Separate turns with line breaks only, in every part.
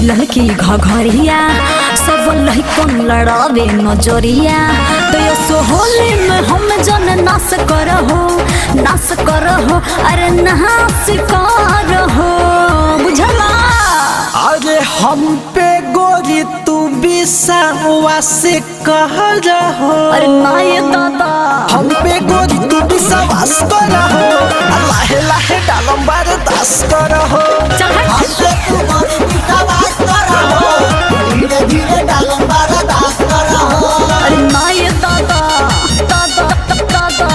मिलल की घघरिया सब लइकन लड़ावे नजरिया तो ये सोहले में हम जन नाश करहो अरे नाश करहो बुझला।
अरे हम पे गोरी तू विश्वास कह रहो।
अरे ना ये दादा
हम पे गोरी तू विश्वास करहो लाहे लाहे डालम बर्दाश्त करहो।
धीरे धीरे डालम बर्दाश्त करहो।
अरे ना ये दादा दादा दादा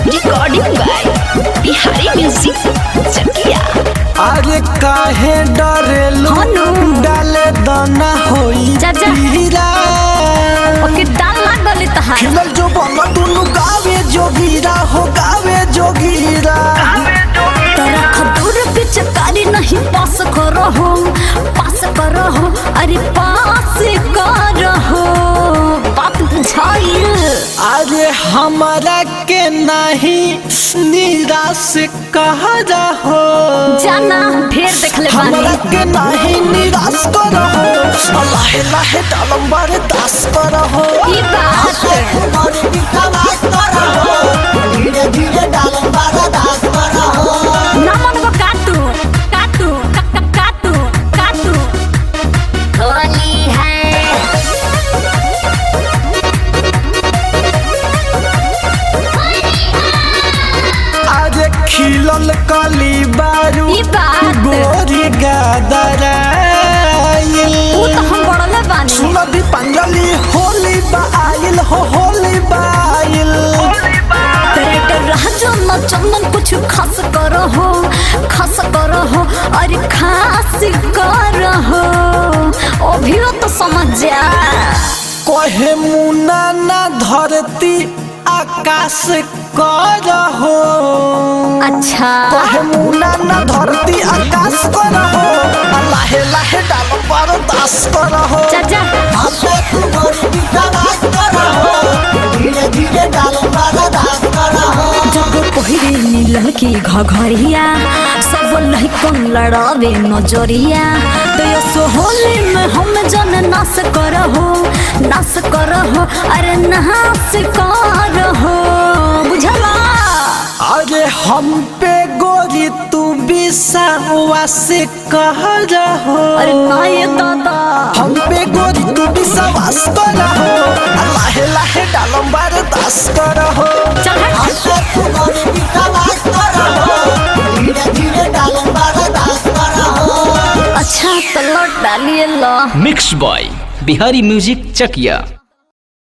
रिकॉर्डिंग बाय बिहारी म्यूजिक चकिया।
अरे काहे डरेलू डाले दाना होई
जा जा।
हीरा
ओके डाल लागल तहार
खिलल जो बंगा दुनु गावे जोगीरा हो गावे जोगीरा।
तेरा खदूर पिचकारी नहीं पास करहो अरे पास करहो बात बुझाइल।
अरे हमारा के नहीं निराश कह रहो।
जाना ढेर देखले
हमारा
बानी
के नहीं निराश करहो लाहे लाहे डालम बर्दाश्त करहो।
ई बात
धीरे धीरे डालम बर्दाश्त करहो।
ना मन को काटू होली है।
अरे खिलल कली बारू
ई बात
गोरी गादराइल
ऊ तो हम बड़ले बानी
सुना दीपांजलि होली बाइल हो होली बाइल।
तेरे राजा न चंदन कुछ खास करहो अरे खास करहो अभी तो समझ जा।
कहे मुना ना धरती आकाश करहो।
अच्छा
कहे मुना ना धरती आकाश करहो लाहे लाहे डालम बर्दाश्त करहो।
चाचा
धीरे धीरे डालम बर्दाश्त करहो।
जब पहिरे मिलल की घघरिया सब लइकन लड़ावे नजरिया तो ये सोहले में हम जन नाश करहो अरे नाश करहो बुझला।
अरे हम पे गोरी तू विश्वास कह रहो।
अरे ना ये दादा
हम पे गोरी तू विश्वास करहो लाहे लाहे डालम बर्दाश्त करहो।
धीरे धीरे डालम बर्दाश्त करहो।
अच्छा तो लौट डालिए लो।
मिक्स बॉय बिहारी म्यूजिक चकिया।